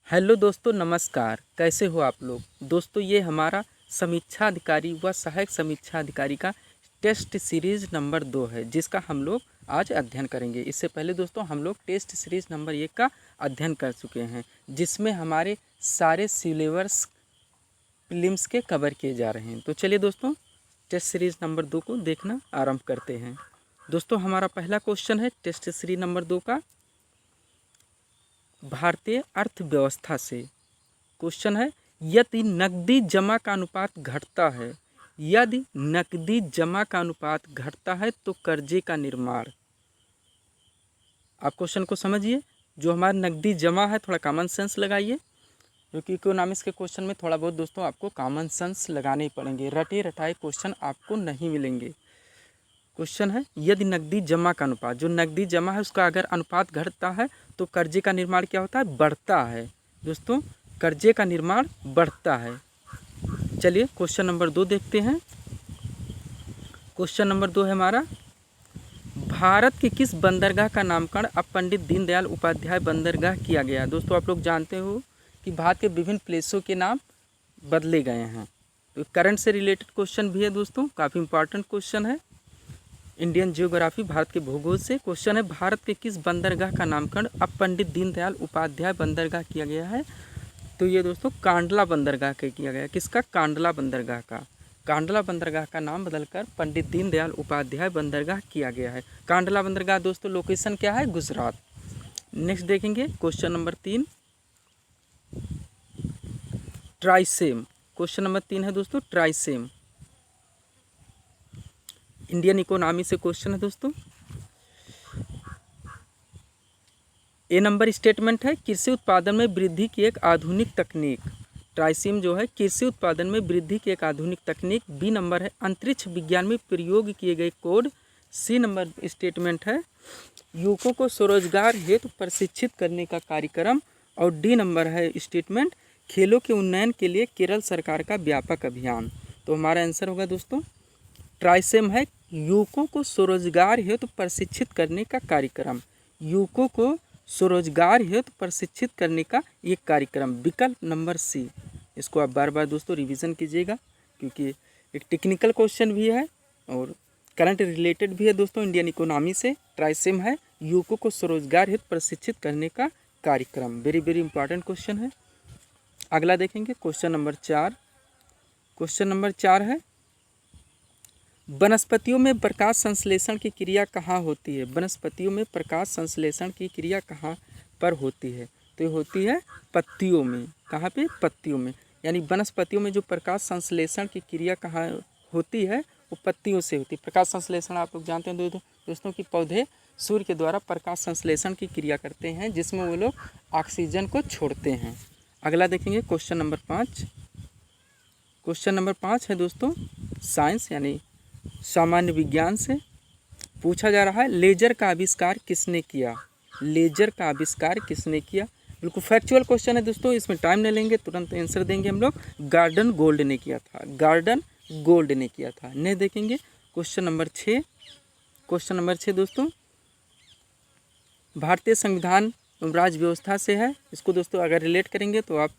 Hello दोस्तों, नमस्कार। कैसे हो आप लोग? दोस्तों, ये हमारा समीक्षा अधिकारी व सहायक समीक्षा अधिकारी का टेस्ट सीरीज़ नंबर 2 है, जिसका हम लोग आज अध्ययन करेंगे। इससे पहले दोस्तों हम लोग टेस्ट सीरीज़ नंबर 1 का अध्ययन कर चुके हैं, जिसमें हमारे सारे सिलेबस प्रीलिम्स के कवर किए जा रहे हैं। तो चलिए दोस्तों, टेस्ट सीरीज़ नंबर 2 को देखना आरंभ करते हैं। दोस्तों, हमारा पहला क्वेश्चन है टेस्ट सीरीज़ नंबर 2 का, भारतीय अर्थव्यवस्था से। क्वेश्चन है, यदि नकदी जमा का अनुपात घटता है, यदि नकदी जमा का अनुपात घटता है तो कर्जे का निर्माण। आप क्वेश्चन को समझिए। जो हमारा नकदी जमा है, थोड़ा कॉमन सेंस लगाइए, क्योंकि इकोनॉमिक्स के क्वेश्चन में थोड़ा बहुत दोस्तों आपको कॉमन सेंस लगाने ही पड़ेंगे। रटे रटाए क्वेश्चन आपको नहीं मिलेंगे। क्वेश्चन है, यदि नकदी जमा का अनुपात, जो नकदी जमा है उसका अगर अनुपात घटता है तो कर्जे का निर्माण क्या होता है? बढ़ता है। दोस्तों, कर्जे का निर्माण बढ़ता है। चलिए क्वेश्चन नंबर 2 देखते हैं। क्वेश्चन नंबर 2 है हमारा, भारत के किस बंदरगाह का नामकरण अब पंडित दीनदयाल उपाध्याय बंदरगाह किया गया? दोस्तों, आप लोग जानते हो कि भारत के विभिन्न प्लेसों के नाम बदले गए हैं। तो करंट से रिलेटेड क्वेश्चन भी है दोस्तों, काफ़ी इंपॉर्टेंट क्वेश्चन है। इंडियन जियोग्राफी, भारत के भूगोल से क्वेश्चन है, भारत के किस बंदरगाह का नामकरण अब पंडित दीनदयाल उपाध्याय बंदरगाह किया गया है? तो ये दोस्तों कांडला बंदरगाह का किया गया। किसका? कांडला बंदरगाह का। कांडला बंदरगाह का नाम बदलकर पंडित दीनदयाल उपाध्याय बंदरगाह किया गया है। कांडला बंदरगाह दोस्तों लोकेशन क्या है? गुजरात। नेक्स्ट देखेंगे क्वेश्चन नंबर 3, ट्राइसेम। क्वेश्चन नंबर 3 है दोस्तों ट्राइसेम। इंडियन इकोनॉमी से क्वेश्चन है दोस्तों। ए नंबर स्टेटमेंट है, कृषि उत्पादन में वृद्धि की एक आधुनिक तकनीक। ट्राइसिम जो है कृषि उत्पादन में वृद्धि की एक आधुनिक तकनीक। बी नंबर है, अंतरिक्ष विज्ञान में प्रयोग किए गए कोड। सी नंबर स्टेटमेंट है, युवकों को स्वरोजगार हेतु प्रशिक्षित करने का कार्यक्रम। और डी नंबर है स्टेटमेंट, खेलों के उन्नयन के लिए केरल सरकार का व्यापक अभियान। तो हमारा आंसर होगा दोस्तों ट्राइसेम है, युवकों को स्वरोजगार हेतु प्रशिक्षित करने का कार्यक्रम। युवकों को स्वरोजगार हेतु प्रशिक्षित करने का ये कार्यक्रम। विकल्प नंबर सी। इसको आप बार बार दोस्तों रिवीजन कीजिएगा, क्योंकि एक टेक्निकल क्वेश्चन भी है और करंट रिलेटेड भी है दोस्तों इंडियन इकोनॉमी से। ट्राइसेम है, युवकों को स्वरोजगार हेतु प्रशिक्षित करने का कार्यक्रम। वेरी वेरी इंपॉर्टेंट क्वेश्चन है। अगला देखेंगे क्वेश्चन नंबर 4। क्वेश्चन नंबर 4 है, वनस्पतियों में प्रकाश संश्लेषण की क्रिया कहाँ होती है? वनस्पतियों में प्रकाश संश्लेषण की क्रिया कहाँ पर होती है? तो ये होती है पत्तियों में। कहाँ पे? पत्तियों में। यानी वनस्पतियों में जो प्रकाश संश्लेषण की क्रिया कहाँ होती है, वो पत्तियों से होती है। प्रकाश संश्लेषण आप लोग जानते हैं दोस्तों कि पौधे सूर्य के द्वारा प्रकाश संश्लेषण की क्रिया करते हैं, जिसमें वो लोग ऑक्सीजन को छोड़ते हैं। अगला देखेंगे क्वेश्चन नंबर 5। क्वेश्चन नंबर 5 है दोस्तों साइंस यानी सामान्य विज्ञान से पूछा जा रहा है, लेजर का आविष्कार किसने किया? लेजर का आविष्कार किसने किया? बिल्कुल फैक्चुअल क्वेश्चन है दोस्तों, इसमें टाइम नहीं लेंगे, तुरंत आंसर देंगे हम लोग। गार्डन गोल्ड ने किया था। गार्डन गोल्ड ने किया था। नहीं देखेंगे क्वेश्चन नंबर 6। क्वेश्चन नंबर 6 दोस्तों भारतीय संविधान राज्य व्यवस्था से है। इसको दोस्तों अगर रिलेट करेंगे तो आप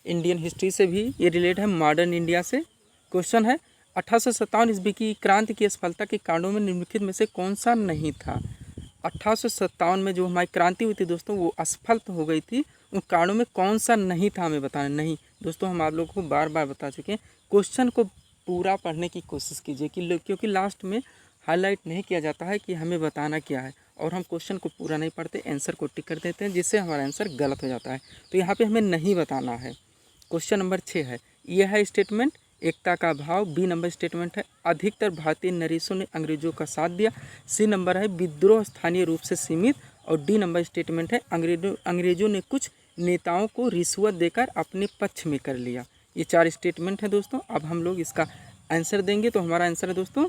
इंडियन हिस्ट्री से भी ये रिलेट है, मॉडर्न इंडिया से। क्वेश्चन है, 1857 ईस्वी की क्रांति की असफलता के कारणों में निम्नलिखित में से कौन सा नहीं था? 1857 में जो हमारी क्रांति हुई थी दोस्तों, वो असफल हो गई थी। उन कारणों में कौन सा नहीं था हमें बताना। नहीं दोस्तों, हम आप लोगों को बार बार बता चुके हैं। क्वेश्चन को पूरा पढ़ने की कोशिश कीजिए, क्योंकि लास्ट में हाईलाइट नहीं किया जाता है कि हमें बताना क्या है, और हम क्वेश्चन को पूरा नहीं पढ़ते, आंसर को टिक कर देते हैं, जिससे हमारा आंसर गलत हो जाता है। तो यहाँ पे हमें नहीं बताना है। क्वेश्चन नंबर 6 है, यह है स्टेटमेंट, एकता का भाव। बी नंबर स्टेटमेंट है, अधिकतर भारतीय नरेशों ने अंग्रेजों का साथ दिया। सी नंबर है, विद्रोह स्थानीय रूप से सीमित। और डी नंबर स्टेटमेंट है, अंग्रेजों ने कुछ नेताओं को रिश्वत देकर अपने पक्ष में कर लिया। ये 4 स्टेटमेंट है दोस्तों। अब हम लोग इसका आंसर देंगे। तो हमारा आंसर है दोस्तों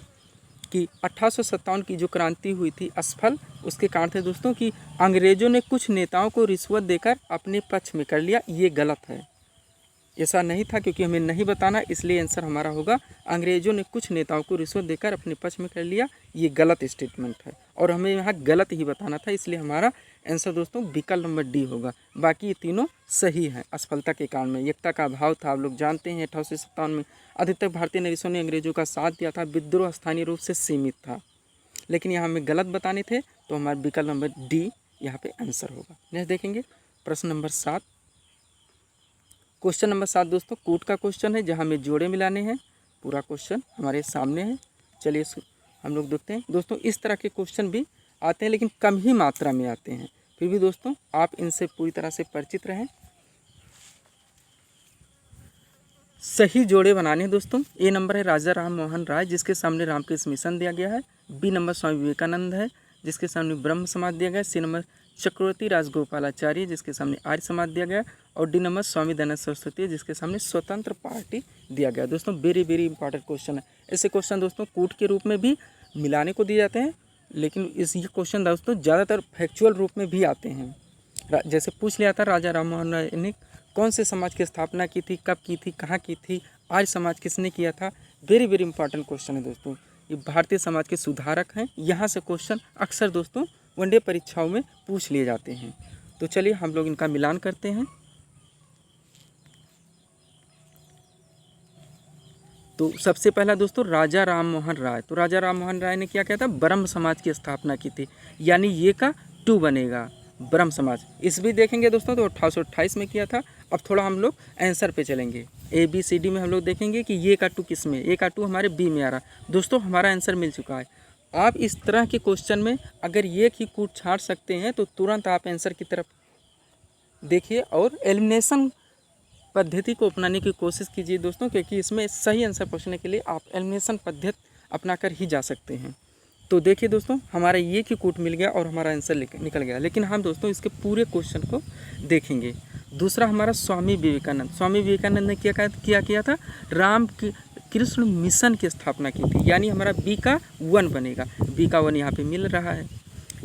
कि 1857 की जो क्रांति हुई थी असफल, उसके कारण थे दोस्तों कि अंग्रेजों ने कुछ नेताओं को रिश्वत देकर अपने पक्ष में कर लिया। ये गलत है, ऐसा नहीं था, क्योंकि हमें नहीं बताना, इसलिए आंसर हमारा होगा अंग्रेजों ने कुछ नेताओं को रिश्वत देकर अपने पक्ष में कर लिया। ये गलत स्टेटमेंट है और हमें यहाँ गलत ही बताना था, इसलिए हमारा आंसर दोस्तों विकल्प नंबर डी होगा। बाकी ये तीनों सही हैं। असफलता के कारण में एकता का अभाव था, आप लोग जानते हैं 1857 में अधिकतर भारतीय नरेशों ने अंग्रेजों का साथ दिया था, विद्रोह स्थानीय रूप से सीमित था, लेकिन यहाँ हमें गलत बताने थे, तो हमारा विकल्प नंबर डी यहाँ पे आंसर होगा। नेक्स्ट देखेंगे प्रश्न नंबर 7। क्वेश्चन नंबर 7 दोस्तों कूट का क्वेश्चन है, जहाँ हमें जोड़े मिलाने हैं। पूरा क्वेश्चन हमारे सामने है, चलिए हम लोग देखते हैं। दोस्तों इस तरह के क्वेश्चन भी आते हैं, लेकिन कम ही मात्रा में आते हैं, फिर भी दोस्तों आप इनसे पूरी तरह से परिचित रहें। सही जोड़े बनाने हैं दोस्तों। ए नंबर है राजा राम मोहन राय, जिसके सामने रामकृष्ण मिशन दिया गया है। बी नंबर स्वामी विवेकानंद है, जिसके सामने ब्रह्म समाज दिया गया। सी नंबर चक्रवर्ती राजगोपालाचारी, जिसके सामने आर्य समाज दिया गया। और डी नंबर स्वामी दयानंद सरस्वती, जिसके सामने स्वतंत्र पार्टी दिया गया। दोस्तों वेरी वेरी इंपॉर्टेंट क्वेश्चन है। ऐसे क्वेश्चन दोस्तों कूट के रूप में भी मिलाने को दिए जाते हैं, लेकिन ये क्वेश्चन दोस्तों ज़्यादातर फैक्चुअल रूप में भी आते हैं। जैसे पूछ लिया था राजा राम मोहन राय ने कौन से समाज की स्थापना की थी, कब की थी, कहाँ की थी, आर्य समाज किसने किया था। वेरी वेरी इंपॉर्टेंट क्वेश्चन है दोस्तों। ये भारतीय समाज के सुधारक हैं। यहाँ से क्वेश्चन अक्सर दोस्तों वनडे परीक्षाओं में पूछ लिए जाते हैं। तो चलिए हम लोग इनका मिलान करते हैं। तो सबसे पहला दोस्तों राजा राम मोहन राय। तो राजा राम मोहन राय ने क्या किया था, ब्रह्म समाज की स्थापना की थी, यानी ये का 2 बनेगा ब्रह्म समाज। इस भी देखेंगे दोस्तों तो 1828 में किया था। अब थोड़ा हम लोग आंसर पे चलेंगे। ABCD में हम लोग देखेंगे कि ये का 2 किस में, ए का 2 हमारे बी में आ रहा है। दोस्तों हमारा आंसर मिल चुका है। आप इस तरह के क्वेश्चन में अगर ये की कूट छाट सकते हैं तो तुरंत आप आंसर की तरफ देखिए और एलिमिनेशन पद्धति को अपनाने की कोशिश कीजिए दोस्तों, क्योंकि इसमें सही आंसर पूछने के लिए आप एलिमिनेशन पद्धति अपना कर ही जा सकते हैं। तो देखिए दोस्तों हमारा ये की कूट मिल गया और हमारा आंसर निकल गया, लेकिन हम दोस्तों इसके पूरे क्वेश्चन को देखेंगे। दूसरा हमारा स्वामी विवेकानंद। स्वामी विवेकानंद ने क्या किया था, राम कृष्ण मिशन की स्थापना की थी, यानी हमारा बी का 1 बनेगा। बी का 1 यहाँ पे मिल रहा है।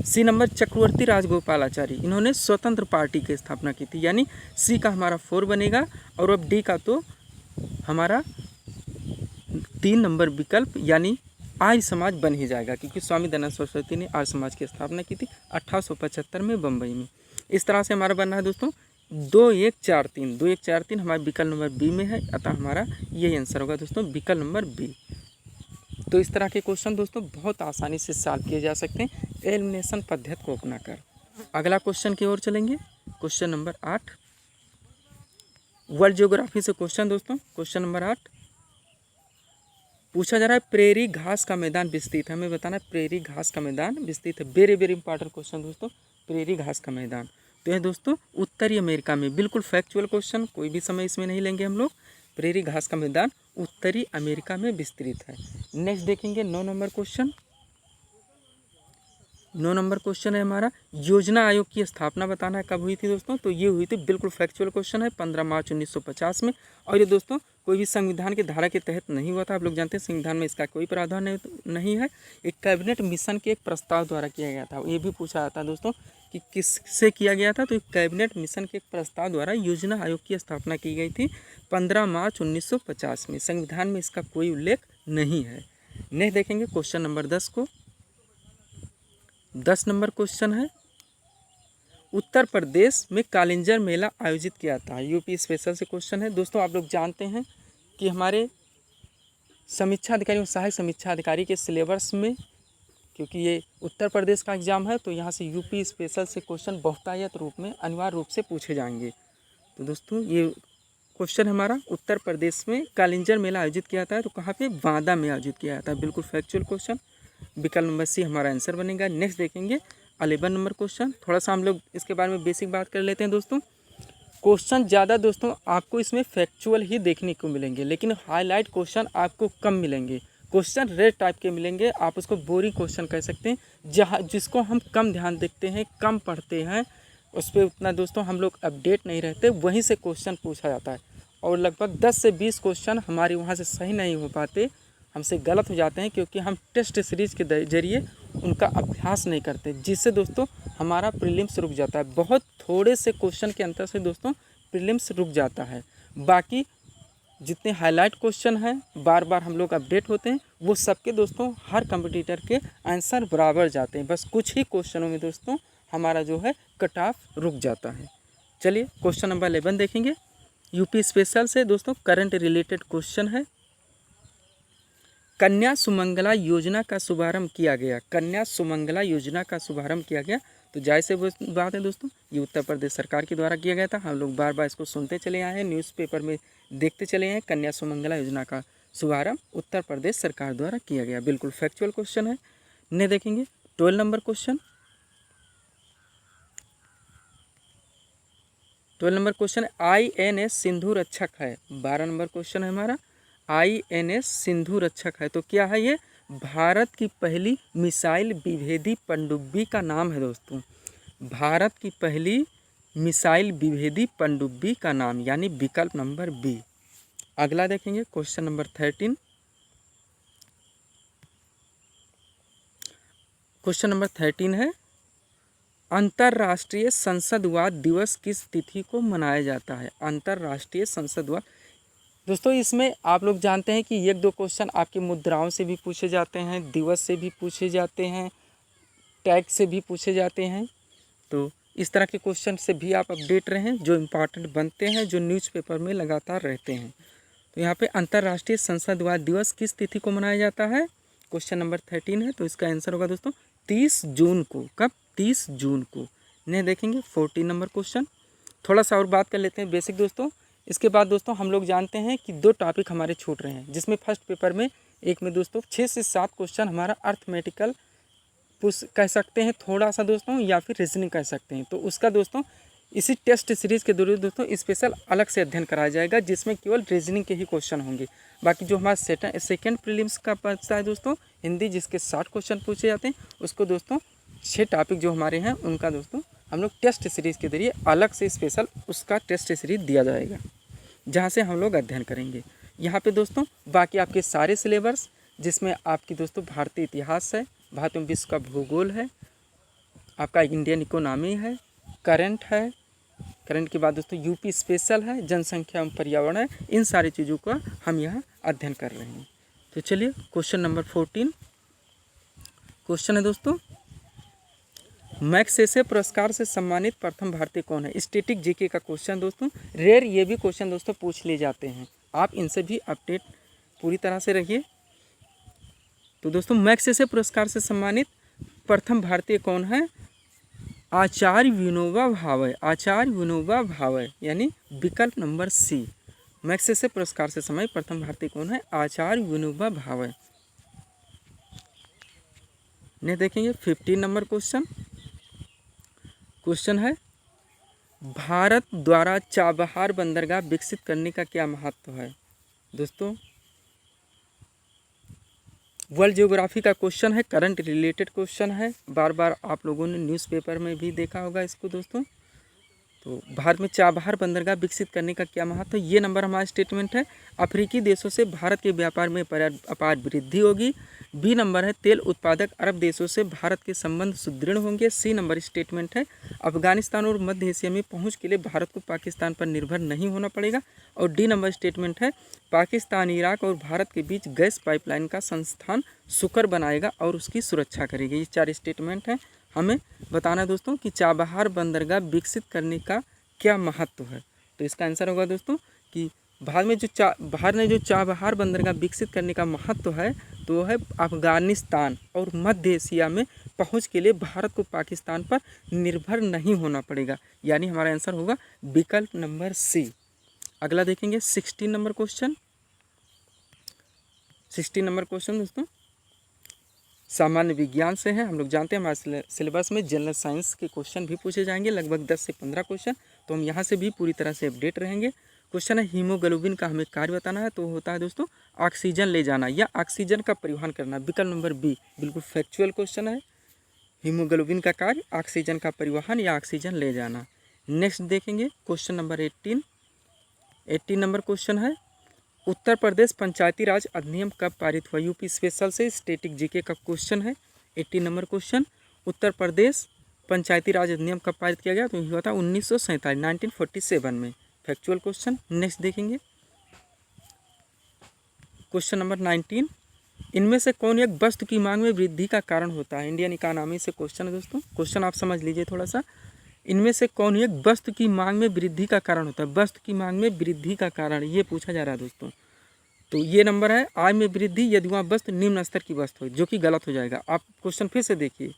सी नंबर चक्रवर्ती राजगोपालाचारी, इन्होंने स्वतंत्र पार्टी की स्थापना की थी, यानी सी का हमारा 4 बनेगा। और अब डी का तो हमारा 3 नंबर विकल्प यानी आर्य समाज बन ही जाएगा, क्योंकि स्वामी दयानंद सरस्वती ने आर्य समाज की स्थापना की थी 1875 में बम्बई में। इस तरह से हमारा बन रहा है दोस्तों 2 1 4 3। 2 1 4 3 हमारा विकल्प नंबर बी में है, अतः हमारा यही आंसर होगा दोस्तों विकल्प नंबर बी। तो इस तरह के क्वेश्चन दोस्तों बहुत आसानी से सॉल्व किए जा सकते हैं एलिमिनेशन पद्धति को अपनाकर। अगला क्वेश्चन की ओर चलेंगे। क्वेश्चन नंबर 8 वर्ल्ड ज्योग्राफी से क्वेश्चन दोस्तों। क्वेश्चन नंबर 8 पूछा जा रहा है प्रेरी घास का मैदान विस्तृत है। हमें बताना है प्रेरी घास का मैदान विस्तृत है। वेरी वेरी इंपॉर्टेंट क्वेश्चन दोस्तों, प्रेरी घास का मैदान। तो यह दोस्तों उत्तरी अमेरिका में, बिल्कुल फैक्चुअल क्वेश्चन, कोई भी समय इसमें नहीं लेंगे हम लोग। प्रेरी घास का मैदान उत्तरी अमेरिका में विस्तृत है। नेक्स्ट देखेंगे 9 नंबर क्वेश्चन। 9 नंबर क्वेश्चन है हमारा योजना आयोग की स्थापना बताना है कब हुई थी दोस्तों। तो ये हुई थी, बिल्कुल फैक्चुअल क्वेश्चन है, 15 मार्च 1950 में। और ये दोस्तों कोई भी संविधान की धारा के तहत नहीं हुआ था। आप लोग जानते हैं संविधान में इसका कोई प्रावधान नहीं है। एक कैबिनेट मिशन के एक प्रस्ताव द्वारा किया गया था। ये भी पूछा जाता है दोस्तों कि किससे किया गया था। तो एक कैबिनेट मिशन के एक प्रस्ताव द्वारा योजना आयोग की स्थापना की गई थी 15 मार्च 1950 में। संविधान में इसका कोई उल्लेख नहीं है। नेक्स्ट देखेंगे क्वेश्चन नंबर 10 को। 10 नंबर क्वेश्चन है उत्तर प्रदेश में कालिंजर मेला आयोजित किया था। यूपी स्पेशल से क्वेश्चन है दोस्तों। आप लोग जानते हैं कि हमारे समीक्षा अधिकारी और सहायक समीक्षा अधिकारी के सिलेबस में, क्योंकि ये उत्तर प्रदेश का एग्जाम है, तो यहाँ से यूपी स्पेशल से क्वेश्चन बहुतायत रूप में अनिवार्य रूप से पूछे जाएंगे। तो दोस्तों ये क्वेश्चन हमारा उत्तर प्रदेश में कालिंजर मेला आयोजित किया था, तो कहाँ पे, बांदा में आयोजित किया था। बिल्कुल फैक्चुअल क्वेश्चन, विकल्प नंबर सी हमारा आंसर बनेगा। नेक्स्ट देखेंगे 11 नंबर क्वेश्चन। थोड़ा सा हम लोग इसके बारे में बेसिक बात कर लेते हैं दोस्तों। क्वेश्चन ज़्यादा दोस्तों आपको इसमें फैक्चुअल ही देखने को मिलेंगे, लेकिन हाईलाइट क्वेश्चन आपको कम मिलेंगे। क्वेश्चन रेड टाइप के मिलेंगे, आप उसको बोरिंग क्वेश्चन कह सकते हैं, जिसको हम कम ध्यान देखते हैं, कम पढ़ते हैं, उस पर उतना दोस्तों हम लोग अपडेट नहीं रहते, वहीं से क्वेश्चन पूछा जाता है। और लगभग 10 से 20 क्वेश्चन हमारे वहाँ से सही नहीं हो पाते, हमसे गलत हो जाते हैं, क्योंकि हम टेस्ट सीरीज के जरिए उनका अभ्यास नहीं करते, जिससे दोस्तों हमारा प्रीलिम्स रुक जाता है। बहुत थोड़े से क्वेश्चन के अंतर से दोस्तों प्रीलिम्स रुक जाता है। बाकी जितने हाईलाइट क्वेश्चन हैं, बार बार हम लोग अपडेट होते हैं, वो सबके दोस्तों हर कंपटीटर के आंसर बराबर जाते हैं। बस कुछ ही क्वेश्चनों में दोस्तों हमारा जो है कट ऑफ रुक जाता है। चलिए क्वेश्चन नंबर 11 देखेंगे। यूपी स्पेशल से दोस्तों करंट रिलेटेड क्वेश्चन है। कन्या सुमंगला योजना का शुभारंभ किया गया। कन्या सुमंगला योजना का शुभारंभ किया गया, तो जाहिर सी बात है दोस्तों, ये उत्तर प्रदेश सरकार के द्वारा किया गया था। हम लोग बार बार इसको सुनते चले आए हैं, न्यूज़पेपर में देखते चले हैं। कन्या सुमंगला योजना का शुभारंभ उत्तर प्रदेश सरकार द्वारा किया गया, बिल्कुल फैक्चुअल क्वेश्चन है। ने देखेंगे 12 नंबर क्वेश्चन। 12 नंबर क्वेश्चन है INS सिंधु रक्षक है। 12 नंबर क्वेश्चन है हमारा INS सिंधु रक्षक है, तो क्या है ये? भारत की पहली मिसाइल विभेदी पनडुब्बी का नाम है दोस्तों। भारत की पहली मिसाइल विभेदी पनडुब्बी का नाम, यानी विकल्प नंबर बी। अगला देखेंगे क्वेश्चन नंबर 13। क्वेश्चन नंबर 13 है अंतर्राष्ट्रीय संसदवाद दिवस किस तिथि को मनाया जाता है? अंतर्राष्ट्रीय संसदवाद दोस्तों, इसमें आप लोग जानते हैं कि 1-2 क्वेश्चन आपकी मुद्राओं से भी पूछे जाते हैं, दिवस से भी पूछे जाते हैं, टैग से भी पूछे जाते हैं। तो इस तरह के क्वेश्चन से भी आप अपडेट रहें, जो इम्पॉर्टेंट बनते हैं, जो न्यूज़पेपर में लगातार रहते हैं। तो यहाँ पे अंतर्राष्ट्रीय संसदवाद दिवस किस तिथि को मनाया जाता है? क्वेश्चन नंबर 13 है, तो इसका आंसर होगा दोस्तों 30 जून को। कब? 30 जून को। नहीं देखेंगे 14 नंबर क्वेश्चन। थोड़ा सा और बात कर लेते हैं बेसिक दोस्तों। इसके बाद दोस्तों हम लोग जानते हैं कि 2 टॉपिक हमारे छूट रहे हैं, जिसमें फर्स्ट पेपर में एक में दोस्तों 6 से 7 क्वेश्चन हमारा अर्थमेटिकल कह सकते हैं थोड़ा सा दोस्तों, या फिर रीजनिंग कह सकते हैं। तो उसका दोस्तों इसी टेस्ट सीरीज़ के दौरान दोस्तों स्पेशल अलग से अध्ययन कराया जाएगा, जिसमें केवल रीजनिंग के ही क्वेश्चन होंगे। बाकी जो हमारा सेकेंड प्रीलिम्स का बचता है दोस्तों हिंदी, जिसके 60 क्वेश्चन पूछे जाते हैं, उसको दोस्तों 6 टॉपिक जो हमारे हैं उनका दोस्तों हम लोग टेस्ट सीरीज़ के जरिए अलग से स्पेशल उसका टेस्ट सीरीज दिया जाएगा, जहाँ से हम लोग अध्ययन करेंगे। यहाँ पे दोस्तों बाकी आपके सारे सिलेबस, जिसमें आपकी दोस्तों भारतीय इतिहास है, भारत एवं विश्व का भूगोल है, आपका इंडियन इकोनॉमी है, करंट है, करंट के बाद दोस्तों यूपी स्पेशल है, जनसंख्या एवं पर्यावरण है, इन सारी चीज़ों का हम यहाँ अध्ययन कर रहे हैं। तो चलिए क्वेश्चन नंबर 14 क्वेश्चन है दोस्तों, मैग्सेसे पुरस्कार से सम्मानित प्रथम भारतीय कौन है? स्टैटिक जीके का क्वेश्चन दोस्तों, रेयर ये भी क्वेश्चन दोस्तों पूछ लिए जाते हैं, आप इनसे भी अपडेट पूरी तरह से रहिए। तो दोस्तों मैग्सेसे पुरस्कार से सम्मानित प्रथम भारतीय कौन है? आचार्य विनोबा भावे। आचार्य विनोबा भावे, यानी विकल्प नंबर सी। मैग्सेसे पुरस्कार से सम्मानित प्रथम भारतीय कौन है? आचार्य विनोबा भावे। ने देखेंगे 15 नंबर क्वेश्चन। क्वेश्चन है भारत द्वारा चाबहार बंदरगाह विकसित करने का क्या महत्व है? दोस्तों वर्ल्ड ज्योग्राफी का क्वेश्चन है, करंट रिलेटेड क्वेश्चन है, बार बार आप लोगों ने न्यूज़पेपर में भी देखा होगा इसको दोस्तों। तो भारत में चाबहार बंदरगाह विकसित करने का क्या महत्व है? ये नंबर हमारा स्टेटमेंट है, अफ्रीकी देशों से भारत के व्यापार में अपार वृद्धि होगी। बी नंबर है, तेल उत्पादक अरब देशों से भारत के संबंध सुदृढ़ होंगे। सी नंबर स्टेटमेंट है, अफगानिस्तान और मध्य एशिया में पहुंच के लिए भारत को पाकिस्तान पर निर्भर नहीं होना पड़ेगा। और डी नंबर स्टेटमेंट है, पाकिस्तान, इराक और भारत के बीच गैस पाइपलाइन का संस्थान सुकर बनाएगा और उसकी सुरक्षा करेगी। ये 4 स्टेटमेंट हैं। हमें बताना है दोस्तों कि चाबहार बंदरगाह विकसित करने का क्या महत्व है। तो इसका आंसर होगा दोस्तों कि भारत ने जो चाबहार बंदरगाह विकसित करने का महत्व है, तो वो है अफगानिस्तान और मध्य एशिया में पहुंच के लिए भारत को पाकिस्तान पर निर्भर नहीं होना पड़ेगा, यानी हमारा आंसर होगा विकल्प नंबर सी। अगला देखेंगे 16 नंबर क्वेश्चन। 16 नंबर क्वेश्चन दोस्तों सामान्य विज्ञान से है। हम लोग जानते हैं हमारे सिलेबस में जनरल साइंस के क्वेश्चन भी पूछे जाएंगे, लगभग 10 से 15 क्वेश्चन, तो हम यहाँ से भी पूरी तरह से अपडेट रहेंगे। क्वेश्चन है हीमोग्लोबिन का हमें कार्य बताना है, तो होता है दोस्तों ऑक्सीजन ले जाना या ऑक्सीजन का परिवहन करना, विकल्प नंबर बी, बिल्कुल फैक्चुअल क्वेश्चन है। हीमोग्लोबिन का कार्य ऑक्सीजन का परिवहन या ऑक्सीजन ले जाना। नेक्स्ट देखेंगे क्वेश्चन नंबर 18 नंबर क्वेश्चन है, उत्तर प्रदेश पंचायती राज अधिनियम कब पारित हुआ? यूपी स्पेशल से स्टैटिक जीके का क्वेश्चन है। 18 नंबर क्वेश्चन, उत्तर प्रदेश पंचायती राज अधिनियम कब पारित किया गया? तो ये हुआ था 1947 1947 में, फैक्चुअल क्वेश्चन। नेक्स्ट देखेंगे क्वेश्चन नंबर 19, इनमें से कौन एक वस्तु की मांग में वृद्धि का कारण होता है? इंडियन इकोनॉमी से क्वेश्चन है दोस्तों, क्वेश्चन आप समझ लीजिए थोड़ा सा। इनमें से कौन एक वस्तु की मांग में वृद्धि का कारण होता है? वस्तु की मांग में वृद्धि का कारण ये पूछा जा रहा है दोस्तों। तो ये नंबर है आय में वृद्धि यदि वह वस्तु निम्न स्तर की वस्तु हो, जो कि गलत हो जाएगा। आप क्वेश्चन फिर से देखिए,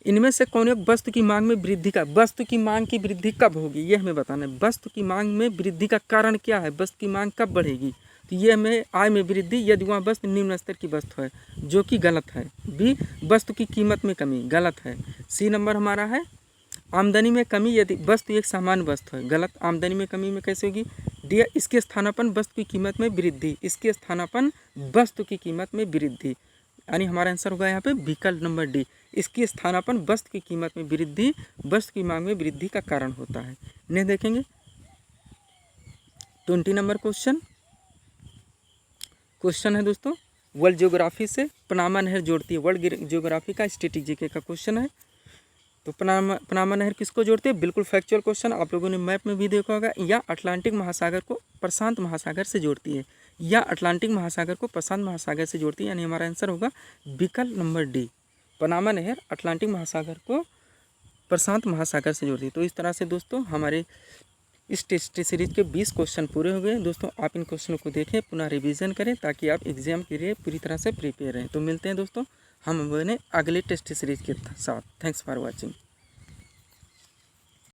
इनमें से कौन एक वस्तु की मांग में वृद्धि का, वस्तु की मांग की वृद्धि कब होगी ये हमें बताना है। वस्तु की मांग में वृद्धि का कारण क्या है, वस्तु की मांग कब बढ़ेगी? तो ये हमें आय में वृद्धि यदि वह वस्तु निम्न स्तर की वस्तु है, जो कि गलत है। बी, वस्तु की कीमत में कमी, गलत है। सी नंबर हमारा है आमदनी में कमी यदि वस्तु एक सामान्य वस्तु है, गलत। आमदनी में कमी में कैसे होगी? डी, इसके स्थानापन्न वस्तु की कीमत में वृद्धि, इसके स्थानापन्न वस्तु की कीमत में वृद्धि, यानी हमारा आंसर होगा यहाँ पे विकल्प नंबर डी, इसकी स्थानापन्न वस्तु की कीमत में वृद्धि वस्तु की मांग में वृद्धि का कारण होता है। नहीं देखेंगे 20 नंबर क्वेश्चन है दोस्तों, वर्ल्ड ज्योग्राफी से पनामा नहर जोड़ती है। वर्ल्ड ज्योग्राफी का स्टैटिक जीके का क्वेश्चन है। तो पनामा नहर किसको जोड़ती है? बिल्कुल फैक्चुअल क्वेश्चन, आप लोगों ने मैप में भी देखा होगा। या अटलांटिक महासागर को प्रशांत महासागर से जोड़ती है, या अटलांटिक महासागर को प्रशांत महासागर से जोड़ती है, यानी हमारा आंसर होगा विकल्प नंबर डी, पनामा नहर अटलांटिक महासागर को प्रशांत महासागर से जोड़ती है। तो इस तरह से दोस्तों हमारे इस टेस्ट सीरीज के 20 क्वेश्चन पूरे हो गए। दोस्तों आप इन क्वेश्चनों को देखें, पुनः रिवीजन करें, ताकि आप एग्जाम के लिए पूरी तरह से प्रिपेयर रहें। तो मिलते हैं दोस्तों हम बने अगले टेस्ट सीरीज के साथ। Thanks for watching.